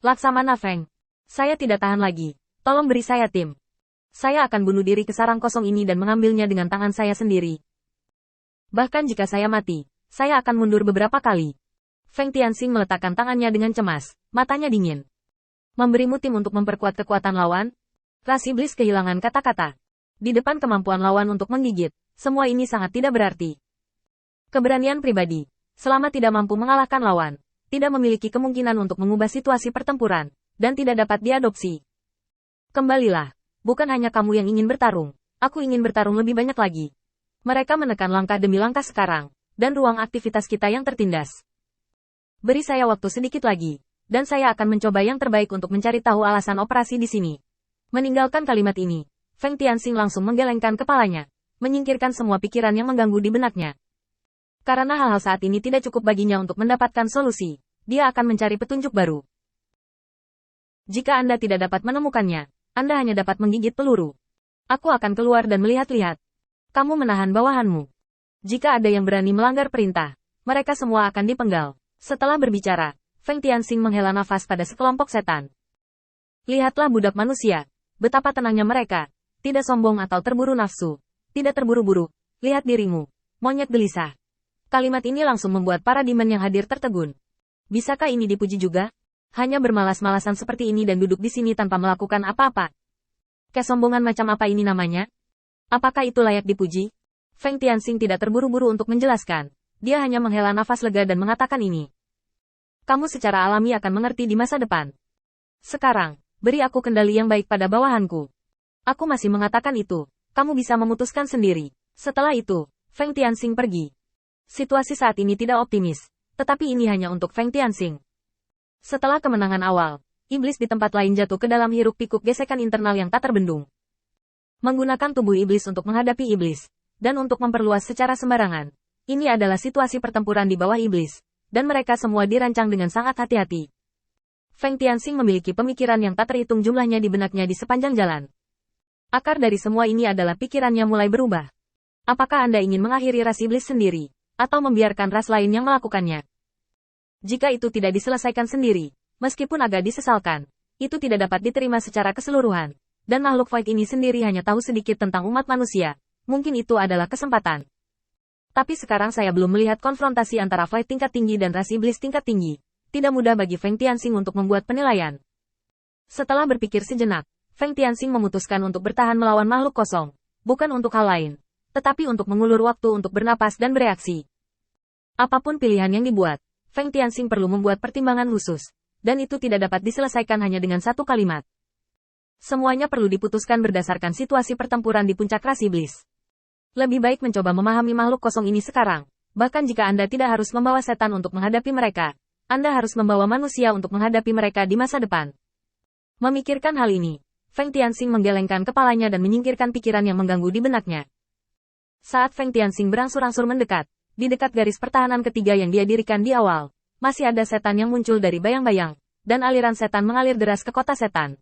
Laksamana Feng. Saya tidak tahan lagi. Tolong beri saya tim. Saya akan bunuh diri ke sarang kosong ini dan mengambilnya dengan tangan saya sendiri. Bahkan jika saya mati, saya akan mundur beberapa kali. Feng Tianxing meletakkan tangannya dengan cemas, matanya dingin. Memberimu tim untuk memperkuat kekuatan lawan? Ras iblis kehilangan kata-kata. Di depan kemampuan lawan untuk menggigit, semua ini sangat tidak berarti. Keberanian pribadi, selama tidak mampu mengalahkan lawan, tidak memiliki kemungkinan untuk mengubah situasi pertempuran, dan tidak dapat diadopsi. Kembalilah, bukan hanya kamu yang ingin bertarung, aku ingin bertarung lebih banyak lagi. Mereka menekan langkah demi langkah sekarang, dan ruang aktivitas kita yang tertindas. Beri saya waktu sedikit lagi, dan saya akan mencoba yang terbaik untuk mencari tahu alasan operasi di sini. Meninggalkan kalimat ini, Feng Tianxing langsung menggelengkan kepalanya, menyingkirkan semua pikiran yang mengganggu di benaknya. Karena hal-hal saat ini tidak cukup baginya untuk mendapatkan solusi, dia akan mencari petunjuk baru. Jika Anda tidak dapat menemukannya, Anda hanya dapat menggigit peluru. Aku akan keluar dan melihat-lihat. Kamu menahan bawahanmu. Jika ada yang berani melanggar perintah, mereka semua akan dipenggal. Setelah berbicara, Feng Tianxing menghela nafas pada sekelompok setan. Lihatlah budak manusia, betapa tenangnya mereka, tidak sombong atau terburu nafsu, tidak terburu-buru, lihat dirimu, monyet gelisah. Kalimat ini langsung membuat para demon yang hadir tertegun. Bisakah ini dipuji juga? Hanya bermalas-malasan seperti ini dan duduk di sini tanpa melakukan apa-apa. Kesombongan macam apa ini namanya? Apakah itu layak dipuji? Feng Tianxing tidak terburu-buru untuk menjelaskan. Dia hanya menghela nafas lega dan mengatakan ini. Kamu secara alami akan mengerti di masa depan. Sekarang, beri aku kendali yang baik pada bawahanku. Aku masih mengatakan itu. Kamu bisa memutuskan sendiri. Setelah itu, Feng Tianxing pergi. Situasi saat ini tidak optimis, tetapi ini hanya untuk Feng Tianxing. Setelah kemenangan awal, iblis di tempat lain jatuh ke dalam hiruk-pikuk gesekan internal yang tak terbendung. Menggunakan tubuh iblis untuk menghadapi iblis, dan untuk memperluas secara sembarangan. Ini adalah situasi pertempuran di bawah iblis, dan mereka semua dirancang dengan sangat hati-hati. Feng Tianxing memiliki pemikiran yang tak terhitung jumlahnya di benaknya di sepanjang jalan. Akar dari semua ini adalah pikirannya mulai berubah. Apakah Anda ingin mengakhiri ras iblis sendiri, atau membiarkan ras lain yang melakukannya? Jika itu tidak diselesaikan sendiri, meskipun agak disesalkan, itu tidak dapat diterima secara keseluruhan, dan makhluk void ini sendiri hanya tahu sedikit tentang umat manusia. Mungkin itu adalah kesempatan. Tapi sekarang saya belum melihat konfrontasi antara void tingkat tinggi dan ras iblis tingkat tinggi. Tidak mudah bagi Feng Tianxing untuk membuat penilaian. Setelah berpikir sejenak, Feng Tianxing memutuskan untuk bertahan melawan makhluk kosong, bukan untuk hal lain, tetapi untuk mengulur waktu untuk bernapas dan bereaksi. Apapun pilihan yang dibuat, Feng Tianxing perlu membuat pertimbangan khusus, dan itu tidak dapat diselesaikan hanya dengan satu kalimat. Semuanya perlu diputuskan berdasarkan situasi pertempuran di puncak ras iblis. Lebih baik mencoba memahami makhluk kosong ini sekarang. Bahkan jika Anda tidak harus membawa setan untuk menghadapi mereka, Anda harus membawa manusia untuk menghadapi mereka di masa depan. Memikirkan hal ini, Feng Tianxing menggelengkan kepalanya dan menyingkirkan pikiran yang mengganggu di benaknya. Saat Feng Tianxing berangsur-angsur mendekat, di dekat garis pertahanan ketiga yang dia dirikan di awal, masih ada setan yang muncul dari bayang-bayang, dan aliran setan mengalir deras ke kota setan.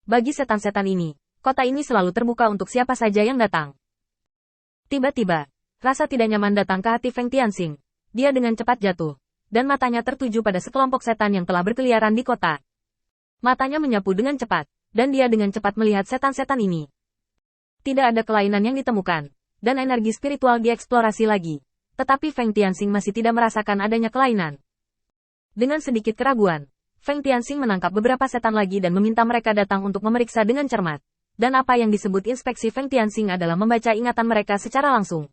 Bagi setan-setan ini, kota ini selalu terbuka untuk siapa saja yang datang. Tiba-tiba, rasa tidak nyaman datang ke hati Feng Tianxing. Dia dengan cepat jatuh, dan matanya tertuju pada sekelompok setan yang telah berkeliaran di kota. Matanya menyapu dengan cepat, dan dia dengan cepat melihat setan-setan ini. Tidak ada kelainan yang ditemukan, dan energi spiritual dieksplorasi lagi. Tetapi Feng Tianxing masih tidak merasakan adanya kelainan. Dengan sedikit keraguan, Feng Tianxing menangkap beberapa setan lagi dan meminta mereka datang untuk memeriksa dengan cermat. Dan apa yang disebut inspeksi Feng Tianxing adalah membaca ingatan mereka secara langsung.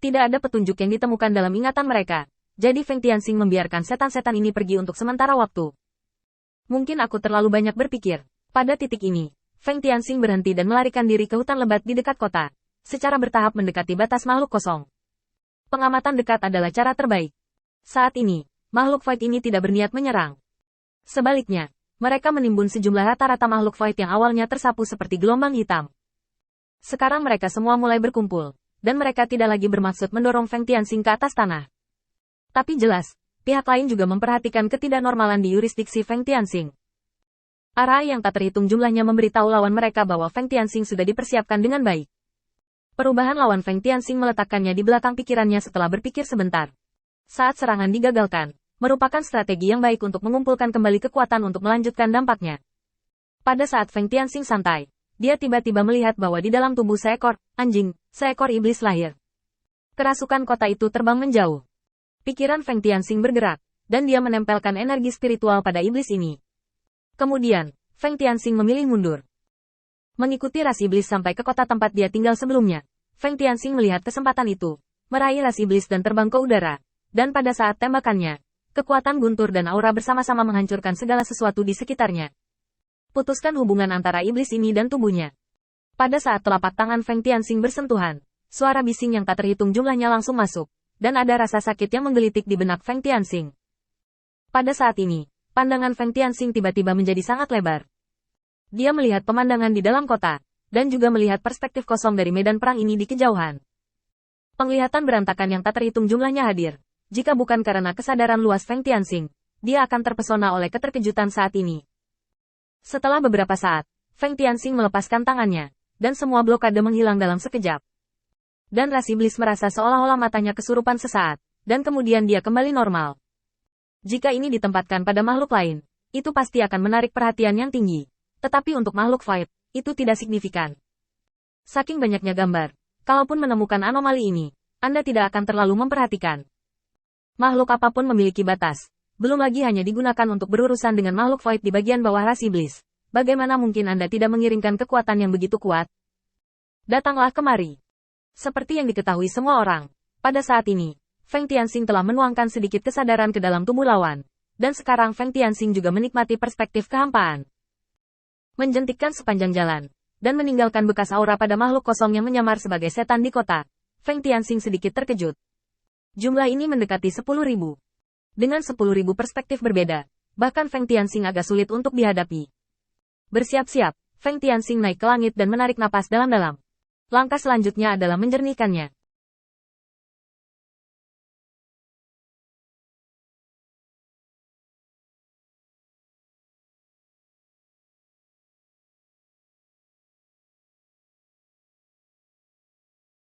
Tidak ada petunjuk yang ditemukan dalam ingatan mereka, jadi Feng Tianxing membiarkan setan-setan ini pergi untuk sementara waktu. Mungkin aku terlalu banyak berpikir. Pada titik ini, Feng Tianxing berhenti dan melarikan diri ke hutan lebat di dekat kota, secara bertahap mendekati batas makhluk kosong. Pengamatan dekat adalah cara terbaik. Saat ini, makhluk void ini tidak berniat menyerang. Sebaliknya, mereka menimbun sejumlah rata-rata makhluk void yang awalnya tersapu seperti gelombang hitam. Sekarang mereka semua mulai berkumpul, dan mereka tidak lagi bermaksud mendorong Feng Tianxing ke atas tanah. Tapi jelas, pihak lain juga memperhatikan ketidaknormalan di yurisdiksi Feng Tianxing. Arai yang tak terhitung jumlahnya memberitahu lawan mereka bahwa Feng Tianxing sudah dipersiapkan dengan baik. Perubahan lawan Feng Tianxing meletakkannya di belakang pikirannya setelah berpikir sebentar. Saat serangan digagalkan, merupakan strategi yang baik untuk mengumpulkan kembali kekuatan untuk melanjutkan dampaknya. Pada saat Feng Tianxing santai, dia tiba-tiba melihat bahwa di dalam tubuh seekor anjing, seekor iblis lahir. Kerasukan kota itu terbang menjauh. Pikiran Feng Tianxing bergerak, dan dia menempelkan energi spiritual pada iblis ini. Kemudian, Feng Tianxing memilih mundur. Mengikuti ras iblis sampai ke kota tempat dia tinggal sebelumnya, Feng Tianxing melihat kesempatan itu, meraih ras iblis dan terbang ke udara. Dan pada saat tembakannya, kekuatan guntur dan aura bersama-sama menghancurkan segala sesuatu di sekitarnya. Putuskan hubungan antara iblis ini dan tubuhnya. Pada saat telapak tangan Feng Tianxing bersentuhan, suara bising yang tak terhitung jumlahnya langsung masuk, dan ada rasa sakit yang menggelitik di benak Feng Tianxing. Pada saat ini, pandangan Feng Tianxing tiba-tiba menjadi sangat lebar. Dia melihat pemandangan di dalam kota, dan juga melihat perspektif kosong dari medan perang ini di kejauhan. Penglihatan berantakan yang tak terhitung jumlahnya hadir. Jika bukan karena kesadaran luas Feng Tianxing, dia akan terpesona oleh keterkejutan saat ini. Setelah beberapa saat, Feng Tianxing melepaskan tangannya, dan semua blokade menghilang dalam sekejap. Dan ras iblis merasa seolah-olah matanya kesurupan sesaat, dan kemudian dia kembali normal. Jika ini ditempatkan pada makhluk lain, itu pasti akan menarik perhatian yang tinggi. Tetapi untuk makhluk Void, itu tidak signifikan. Saking banyaknya gambar, kalaupun menemukan anomali ini, Anda tidak akan terlalu memperhatikan. Makhluk apapun memiliki batas, belum lagi hanya digunakan untuk berurusan dengan makhluk Void di bagian bawah ras iblis. Bagaimana mungkin Anda tidak mengirimkan kekuatan yang begitu kuat? Datanglah kemari. Seperti yang diketahui semua orang, pada saat ini, Feng Tianxing telah menuangkan sedikit kesadaran ke dalam tubuh lawan, dan sekarang Feng Tianxing juga menikmati perspektif kehampaan. Menjentikkan sepanjang jalan, dan meninggalkan bekas aura pada makhluk kosong yang menyamar sebagai setan di kota, Feng Tianxing sedikit terkejut. Jumlah ini mendekati 10.000. Dengan 10.000 perspektif berbeda, bahkan Feng Tianxing agak sulit untuk dihadapi. Bersiap-siap, Feng Tianxing naik ke langit dan menarik napas dalam-dalam. Langkah selanjutnya adalah menjernihkannya.